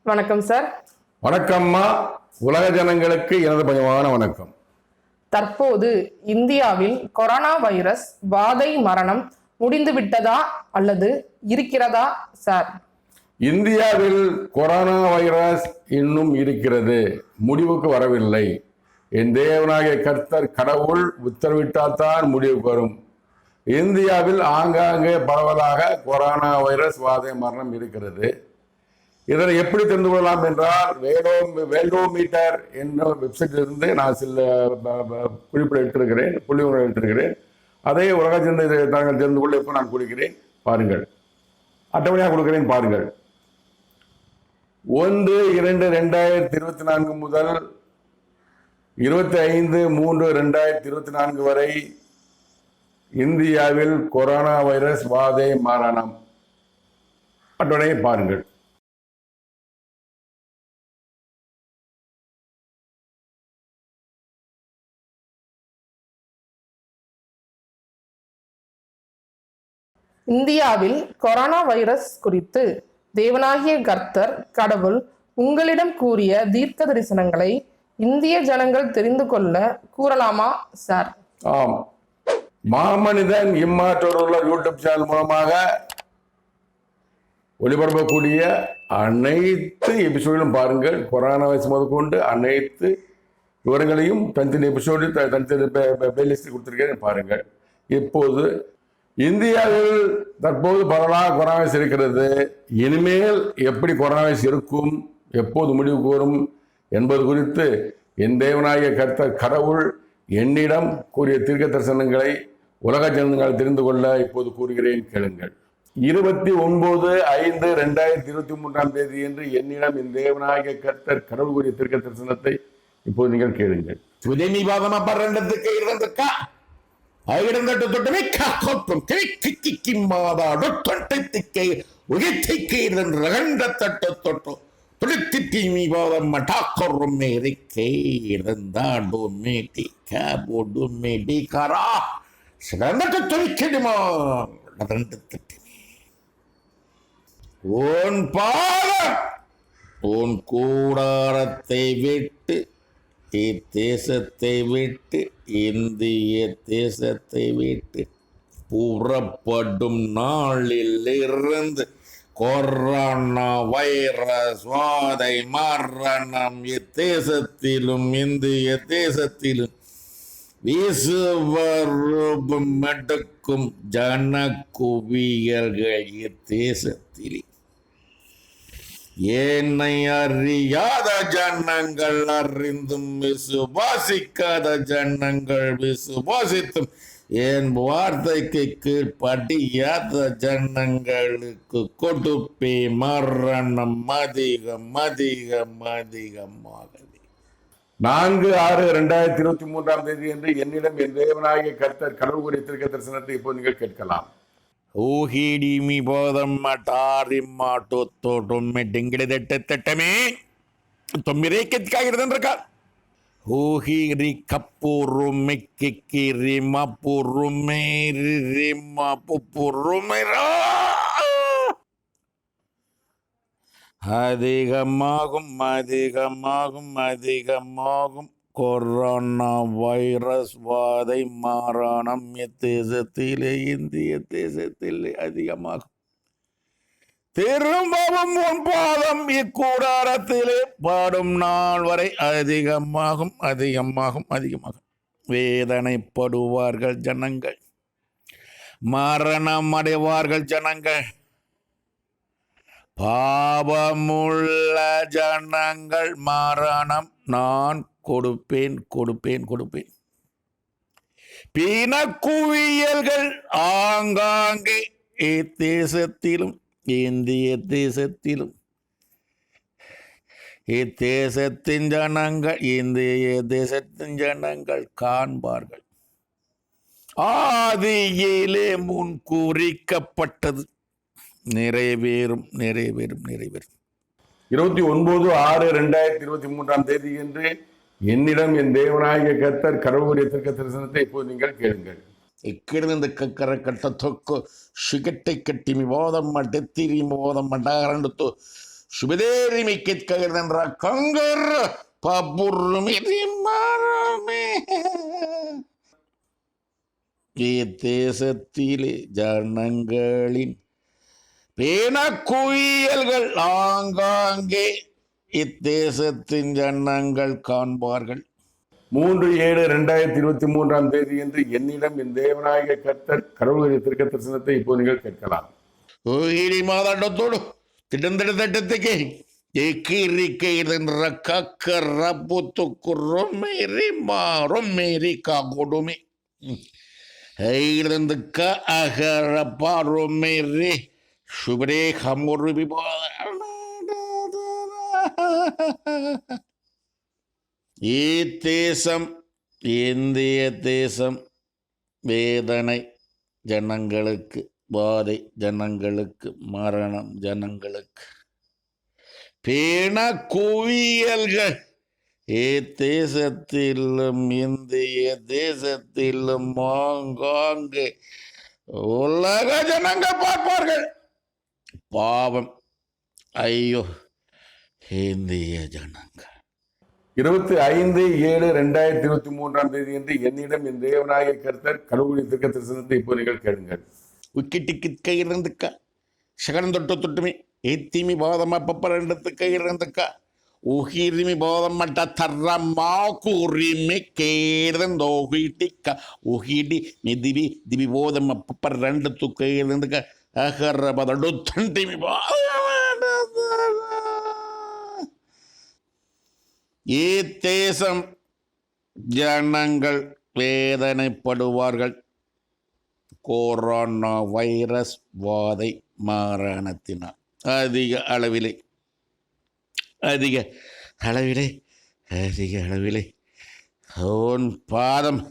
வணக்கம் சார். வணக்கம்மா. உலக ஜனங்களுக்கு எனது பணிவான வணக்கம். தற்போது இந்தியாவில் கொரோனா வைரஸ் பாதை மரணம் முடிந்துவிட்டதா அல்லது இருக்கிறதா சார்? இந்தியாவில் கொரோனா வைரஸ் இன்னும் இருக்கிறது, முடிவுக்கு வரவில்லை. என் தேவனாகிய கர்த்தர் கடவுள் உத்தரவிட்டால்தான் முடிவுக்கு வரும். இந்தியாவில் ஆங்காங்கே பரவலாக கொரோனா வைரஸ் பாதை மரணம் இருக்கிறது. இதனை எப்படி தெரிந்து கொள்ளலாம் என்றால், வேல்டோமீட்டர் என்ற வெப்சைட்டிலிருந்து நான் சில குறிப்பிட எடுத்திருக்கிறேன், புள்ளி உணர்வு எடுத்திருக்கிறேன். அதை உலக தாங்கள் தெரிந்து கொள்ள இப்போ நான் கொடுக்கிறேன், பாருங்கள். அட்டவணையாக கொடுக்கிறேன், பாருங்கள். 1-2-2024 முதல் 25-3-2024 வரை இந்தியாவில் கொரோனா வைரஸ் பாதை மரணம் அட்டவணையை பாருங்கள். இந்தியாவில் கொரோனா வைரஸ் குறித்து தேவனாகிய கர்த்தர் கடவுள் உங்களிடம் கூறிய தீர்க்க தரிசனங்களை இந்திய ஜனங்கள் தெரிந்து கொள்ள கூறலாமா சார்? ஆம். மாமனிதன் இம்மாற்றோருள்ள யூடியூப் சேனல் மூலமாக ஒளிபரப்பக்கூடிய அனைத்து எபிசோடும் பாருங்கள். கொரோனா வைரஸ் முதற்கொண்டு அனைத்து விவரங்களையும் தனித்தனி எபிசோடு தனித்தனி பிளேலிஸ்ட் கொடுத்திருக்கிறேன், பாருங்கள். இப்போது இந்தியாவில் தற்போது பரவலாக கொரோனா வைரஸ் இருக்கிறது. இனிமேல் எப்படி கொரோனா வைரஸ் இருக்கும், எப்போது முடிவுக்கு வரும் என்பது குறித்து என் தேவனாகிய கர்த்தர் கடவுள் என்னிடம் கூறிய தீர்க்க தரிசனங்களை உலக ஜனங்கள் தெரிந்து கொள்ள இப்போது கூறுகிறேன், கேளுங்கள். 29/5/2023 என்று என்னிடம் என் தேவனாகிய கர்த்தர் கடவுள் கூறிய தீர்க்க தரிசனத்தை இப்போது நீங்கள் கேளுங்கள். உன் கூடாரத்தை விட்டு, இத்தேசத்தை விட்டு, இந்திய தேசத்தை விட்டு புறப்படும் நாளில் இருந்து கொரோனா வைரஸ் வாதை மரணம் இத்தேசத்திலும் இந்திய தேசத்திலும் விசுவரூபம் எடுக்கும் ஜன குவியல்கள் இத்தேசத்திலே என்னை அறியாத ஜனங்கள் அறிந்தும் விசுவாசிக்காத ஜனங்கள் விசுவாசித்தும் என் வார்த்தைக்கு கீழ்ப்படியாத ஜனங்களுக்கு கொடுப்பே மரணம் அதிகம் அதிகம் அதிகமாகவே. 4/6/2023 என்று என்னிடம் என் தேவனாகிய கர்த்தர் கடவுள் கூறிய தீர்க்க தரிசனத்தை இப்போ நீங்கள் கேட்கலாம். ಊಹಿಡಿಮಿ ಬೋದಮ್ಮ ಟಾರಿಮ್ಮ ಟೊತ್ತೋಟು ಮೆಡ್ಡಿಂಗಿಡಿದೆಟ್ಟೆಟ್ಟೆಟ್ಟಮೇ ತೊಮ್ಮಿರೇ ಕೆತ್ಕಾಗಿರದನ್ರಕ ಊಹಿರಿ ಕಪ್ಪೂರು ಮೆಕ್ಕಿಕ್ಕಿರಿ ಮಪ್ಪೂರು ಮೇರಿ ರಿಮ್ಮ ಪುಪ್ಪೂರು ಮೇರ அதிகமாகும் அதிகமாகும் அதிகமாகும் கொரோனா வைரஸ் வாதை மரணம் தேசத்திலே இந்திய தேசத்திலே அதிகமாகும். திரும்பவும் உன் பாதம் இக்கூடாரத்திலே பாடும் நாள் வரை அதிகமாகும் அதிகமாகும் அதிகமாகும். வேதனைப்படுவார்கள் ஜனங்கள், மரணம் அடைவார்கள் ஜனங்கள், பாவமுள்ள ஜனங்கள் மரணம் நான் கொடுப்பேன் கொடுப்பேன் கொடுப்பேன். பிணக்குவியல்கள் ஆங்காங்கே இத்தேசத்திலும் இந்திய தேசத்திலும் இத்தேசத்தின் ஜனங்கள் இந்திய தேசத்தின் ஜனங்கள் காண்பார்கள். ஆதியிலே முன் குறிக்கப்பட்டது நிறைவேறும் நிறைவேறும் நிறைவேறும். 29/6/2023 என்று என்னிடம் என் தேவனாகிய கர்த்தர் கடவுளுடைய தீர்க்க தரிசனத்தை இப்போது நீங்கள் கேளுங்கள். ಇಕ್ಕಿಡಿನಿಂದ ಕಕ್ಕರ ಕಟ್ಟ ತೊಕ್ಕು ಶಿಗಟ್ಟೆ ಕಟ್ಟಿ ವಿವಾದ ಮಟ್ಟೆ ತಿರಿ ವಿವಾದ ಮಟ್ಟಾರಂಡು சுபதேரிமை கேட்கின்ற கங்கர் பபுருமி மாறமே. தேசத்திலே ஜனங்களின் பேணக்குயல்கள் ஆங்காங்கே இத்தேசத்தின் ஜனங்கள் காண்பார்கள். 3/7/2023 என்று என்னிடம் என் தேவனாகிய கர்த்தர் கடவுளுடைய திருக்க தரிசனத்தை இப்போ நீங்கள் கேட்கலாம். மாதாண்டத்தோடு திடந்திடத்தட்டத்துக்கு என்ற கக்கர புத்துக்கு ரொம்மேரி மாறொம்மேரி காகொடுமே ஐந்துக்க அகர பாரொம்மேரி சுபரே ஹமுருபி தேசம் இந்திய தேசம் வேதனை ஜனங்களுக்கு, பாதை ஜனங்களுக்கு, மரணம் ஜனங்களுக்கு, பேண குவியல்கள் தேசத்திலும் இந்திய தேசத்திலும் ஆங்காங்கு உலக ஜனங்கள் பார்ப்பார்கள். பாவம், ஐயோ இந்திய ஜனங்கள். 25/7/2023 என்று என்னிடம் என் தேவனாகிய கர்த்தர் கடவுளுடைய திருக்க தரிசனத்தை இப்போ நீங்கள் கேளுங்கள். உக்கிட்டிக்கு கையிருந்துக்கா சகனம் தொட்டுமே ஏத்திமி போதம் அப்பப்பரண்டுக்கு இருந்துக்கா உகிரிமி போதம் மட்ட தர்றம்மா கூறிமி கேர்ந்தோகிட்டிக்க உகிடி மிதிவி திவி போதம் அப்பப்பரண்டு துக்க இருந்துக்க அகர பதடுத்தண்டிமி தேசம் ஜனங்கள் வேதனைப்படுவார்கள். கொரோனா வைரஸ் வாதை மாரணத்தினால் அதிக அளவிலே உன் பாதம்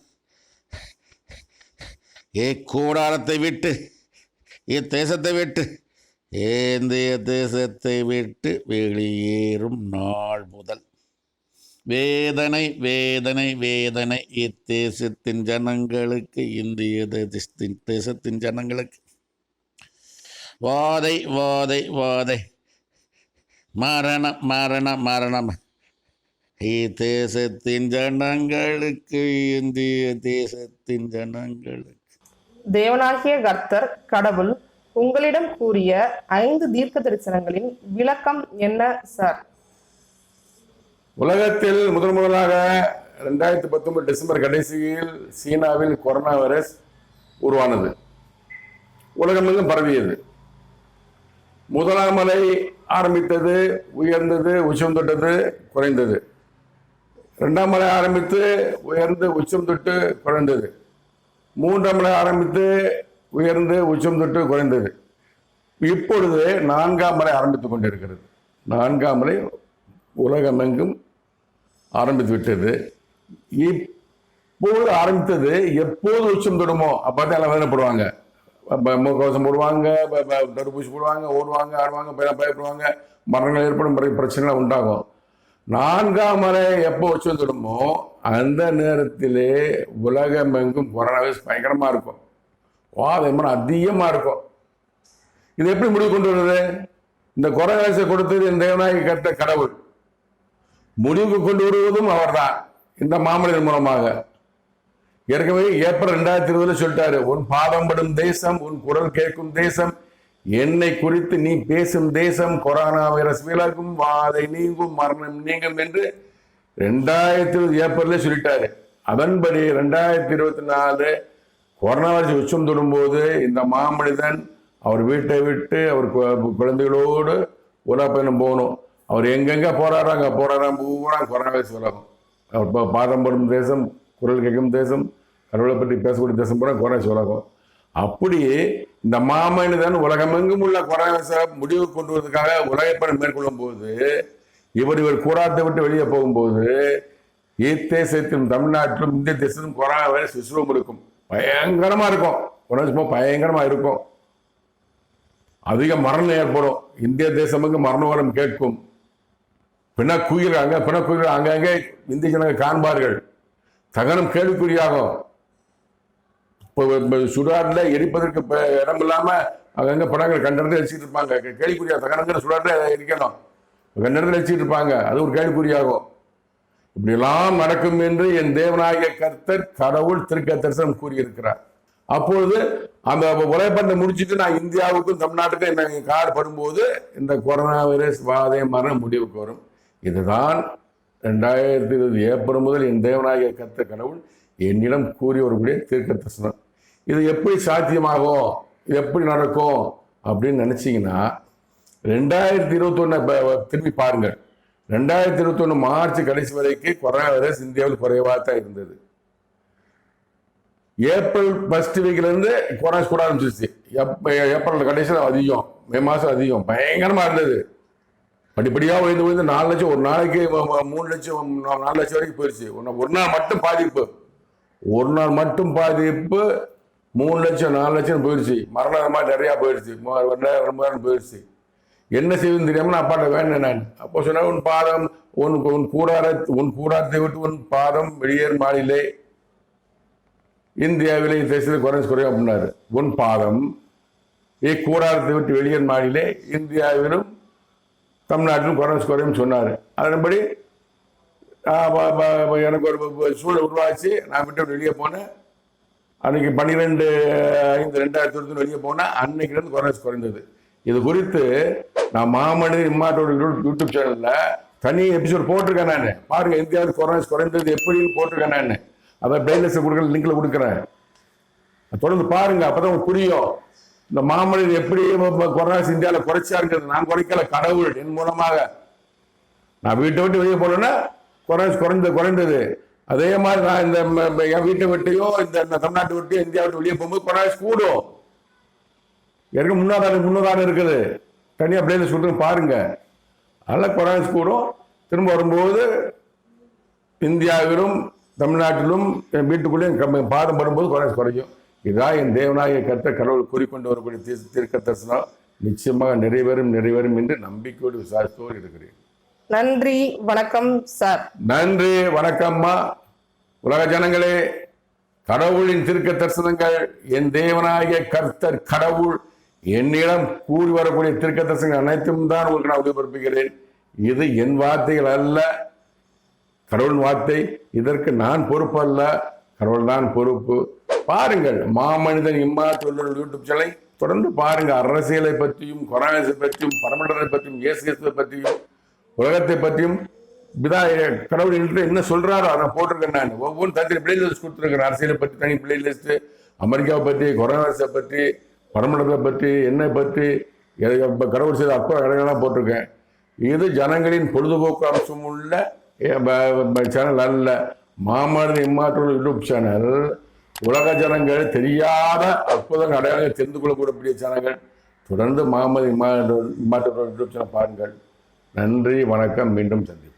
கூடாரத்தை விட்டு தேசத்தை விட்டு இந்திய தேசத்தை விட்டு வெளியேறும் நாள் முதல் வேதனை வேதனை வேதனை இத்தேசத்தின் ஜனங்களுக்கு, இந்திய தேசத்தின் ஜனங்களுக்கு. வாதை வாதை வாதை மரணம் மரணம் மரணம் இத்தேசத்தின் ஜனங்களுக்கு, இந்திய தேசத்தின் ஜனங்களுக்கு. தேவனாகிய கர்த்தர் கடவுள் உங்களிடம் கூறிய 5 தீர்க்க தரிசனங்களின் விளக்கம் என்ன சார்? உலகத்தில் முதலாக 2019 டிசம்பர் கடைசியில் சீனாவில் கொரோனா வைரஸ் உருவானது. உலகமெங்கும் பரவியது. முதலாம் அலை ஆரம்பித்தது, உயர்ந்தது, உச்சம் தொட்டது, குறைந்தது. 2ஆம் அலை ஆரம்பித்து உயர்ந்து உச்சம் தொட்டு குறைந்தது. 3ஆம் அலை ஆரம்பித்து உயர்ந்து உச்சம் தொட்டு குறைந்தது. இப்பொழுது 4ஆம் அலை ஆரம்பித்துக் கொண்டிருக்கிறது. 4ஆம் அலை உலகமெங்கும் ஆரம்பித்து விட்டது. இப்போது ஆரம்பித்தது எப்போது உச்சம் தொடுமோ அப்பதான் எல்லாம் வேதனைப்படுவாங்க. முகக்கவசம் போடுவாங்க, தடுப்பூசி போடுவாங்க, ஓடுவாங்க, ஆடுவாங்க, பயப்படுவாங்க, மரணங்கள் ஏற்படும், பிரச்சனைகள் உண்டாகும். 4ஆம் அலை எப்போ உச்சம் தொடுமோ அந்த நேரத்திலே உலகமெங்கும் கொரோனா வைரஸ் பயங்கரமா இருக்கும். வாதம் அதிகமா இருக்கும். இது எப்படி முடிவு கொண்டு வருது? இந்த கொரோனா வைரஸை கொடுத்தது என் தேவனாகிய கர்த்தர் கடவுள். முடிவுக்கு கொண்டு வருவதும் அவர்தான், இந்த மாமனிதன் மூலமாக. ஏற்கனவே ஏப்ரல் 2020 சொல்லிட்டாரு, உன் பாதம் படும் தேசம், உன் குரல் கேட்கும் தேசம், என்னை குறித்து நீ பேசும் தேசம், கொரோனா வைரஸ் விலகும், வாதை நீங்கும், மரணம் நீங்கும் என்று 2020 ஏப்ரல்ல சொல்லிட்டாரு. அதன்படி 2024 கொரோனா வைரஸ் உச்சம் தொடும்போது இந்த மாமனிதன் அவர் வீட்டை விட்டு அவர் குழந்தைகளோடு உலக பயணம் போகணும். அவர் எங்கெங்க போறாராங்க பூரா கொரோனா வைரஸ் விலகும். அவர் பாதம் படும் தேசம், குரல் கேட்கும் தேசம், கடவுளை பற்றி பேசக்கூடிய தேசம் பூரா கொரோனா வைரஸ் விலகும். அப்படியே இந்த மாமனிதன் உலகமெங்கும் உள்ள கொரோனா வைரஸை முடிவு கொண்டு வருவதற்காக உலக பயணம் மேற்கொள்ளும் போது இவர் கூடாரத்தை விட்டு வெளியே போகும்போது இத்தேசத்திலும் தமிழ்நாட்டிலும் இந்திய தேசத்திலும் கொரோனா வைரஸ் விஸ்வம் இருக்கும். பயங்கரமா இருக்கும். கொரோனா பயங்கரமா இருக்கும். அதிக மரணம் ஏற்படும். இந்திய தேசமுக்கு மரண வரம் கேட்கும். பிணக்குயில் அங்கங்கே இந்திய ஜனங்கள் காண்பார்கள். தகனம் கேள்விக்குறியாகும். இப்போ சுடாரில் எரிப்பதற்கு இடம் இல்லாம அங்கங்க படங்கள் கண்டறிந்து வச்சுட்டு இருப்பாங்க. கேள்விக்குறியா தகனங்கிற சுடாரில் எரிக்கணும். கன்னடத்தில் வச்சுட்டு இருப்பாங்க, அது ஒரு கேள்விக்குறியாகும். இப்படியெல்லாம் நடக்கும் என்று என் தேவனாகிய கர்த்தர் கடவுள் திருக்க தரிசனம் கூறியிருக்கிறார். அப்பொழுது அந்த உலகப்பண்டை முடிச்சுட்டு நான் இந்தியாவுக்கும் தமிழ்நாட்டுக்கும் என்ன காடு படும்போது இந்த கொரோனா வைரஸ் வாதை மரண முடிவுக்கு வரும். இதுதான் 2020 ஏப்ரல் முதல் என் தேவனாகிய கர்த்தர் கடவுள் என்னிடம் கூறி வரக்கூடிய தீர்க்க தரிசனம். இது எப்படி சாத்தியமாகும், இது எப்படி நடக்கும் அப்படின்னு நினைச்சீங்கன்னா 2021 திரும்பி பாருங்கள். 2021 மார்ச் கடைசி வரைக்கும் கொரோனா வைரஸ் இந்தியாவில் குறைவாக தான் இருந்தது. ஏப்ரல் ஃபர்ஸ்ட் வீக்ல இருந்து கொரோனா கூட ஆரம்பிச்சிருச்சு. ஏப்ரல் கடைசியில் அதிகம், மே மாதம் அதிகம், பயங்கரமா இருந்தது. படிப்படியாக விழுந்து 4 லட்சம், ஒரு நாளைக்கு 3 லட்சம் 4 லட்சம் வரைக்கும் போயிடுச்சு. ஒரு நாள் மட்டும் பாதிப்பு, 3 லட்சம் 4 லட்சம் போயிடுச்சு. மரணம் மாதிரி நிறையா போயிடுச்சு, 2,000 போயிடுச்சு. என்ன செய்வதுன்னு தெரியாம நான் அப்பாட்ட வேண்டேன். நான் அப்போ சொன்னேன், உன் பாதம் உன் கூடாரத்தை விட்டு உன் பாதம் வெளியேறு மாநிலே இந்தியாவிலே தேசத்தை குறையும் அப்படின்னாரு. உன் பாதம் கூடாரத்தை விட்டு வெளியேறு மாநிலே இந்தியாவிலும் தமிழ்நாட்டிலும் குறையும் சொன்னார். அதன்படி எனக்கு ஒரு சூழல் உருவாச்சு. நான் விட்டு வெளியே போனேன். அன்னைக்கு 12/5/2021 வெளியே போனேன். அன்னைக்கு குறைந்தது. இது குறித்து நான் மாமனிதன் இம்மாட்டோட யூடியூப் சேனல்ல தனி எபிசோட் போட்டிருக்கேன். நான் பாருங்க, இந்தியாவில் கொரோனா குறைந்தது எப்படின்னு போட்டிருக்கேன். நான் அதை பிளேலிஸ்ட் கொடுக்குற லிங்க்ல கொடுக்குறேன், தொடர்ந்து பாருங்க. அப்பதான் உங்களுக்கு புரியும் இந்த மாமனிதன் எப்படி கொரோனா இந்தியாவில் குறைச்சாருங்கிறது. நான் குறைக்கல, கடவுள் என் மூலமாக. நான் வீட்டை விட்டு வெளியே போனேன்னா குறைந்தது. அதே மாதிரி நான் இந்த என் வீட்டை விட்டையோ இந்த தமிழ்நாட்டை விட்டு இந்தியா விட்டு வெளியே போகும்போது கொரோனா கூடும். எனக்கு முன்னதாரம் இருக்குது, தனியாக பிளேலிஸ்ட் கொடுத்து பாருங்க. அதெல்லாம் கொரோனா கூடும். திரும்ப வரும்போது இந்தியாவிலும் தமிழ்நாட்டிலும் என் வீட்டுக்குள்ளேயும் பாதம் படும்போது கொரோனா குறையும். இதுதான் என் தேவனாகிய கர்த்தர் கடவுள் கூறிக்கொண்டு வரக்கூடிய தீர்க்க தரிசனம் நிச்சயமாக நிறைவேறும் என்று நம்பிக்கையோடு விசாரித்தோடு இருக்கிறேன். நன்றி, வணக்கம் சார். நன்றி, வணக்கம்மா. உலக ஜனங்களே, கடவுளின் தீர்க்க தரிசனங்கள், என் தேவனாகிய கர்த்தர் கடவுள் என்னிடம் கூறி வரக்கூடிய தீர்க்க தரிசனங்கள் அனைத்தும் தான் உங்களுக்கு நான் ஒளிபரப்புகிறேன். இது என் வார்த்தைகள் அல்ல, கடவுளின் வார்த்தை. இதற்கு நான் பொறுப்பு அல்ல, கடவுள் தான் பொறுப்பு. பாருங்கள், மாமனிதன் இம்மாத்துள்ள யூடியூப் சேனலை தொடர்ந்து பாருங்க. அரசியலை பற்றியும், கொரோனாவை பற்றியும், பரமண்டலை பற்றியும், இயேசுவை பற்றியும், உலகத்தை பற்றியும் கடவுள் என்ன சொல்றாரோ அதை போட்டிருக்கேன். நான் ஒவ்வொரு தனி பிளேலிஸ்ட் கொடுத்துருக்கேன். அரசியலை பற்றி தனி பிளேலிஸ்ட், அமெரிக்காவை பற்றி, கொரோனாவை பற்றி, பரமண்டலத்தை பற்றி, என்னை பற்றி, கடவுள் செய்த இடங்கள்லாம் போட்டிருக்கேன். இது ஜனங்களின் பொழுதுபோக்கு அம்சம் உள்ள சேனல் அல்ல. மாமனிதன் இம்மாற்றோட யூடியூப் சேனல் உலக ஜனங்கள் தெரியாத அற்புதங்கள் அடையாளங்கள் தெரிந்து கொள்ளக்கூடிய சேனல்கள். தொடர்ந்து மாமனிதன் இம்மாற்றோட யூடியூப் சேனல் பாருங்கள். நன்றி, வணக்கம். மீண்டும் சந்திப்போம்.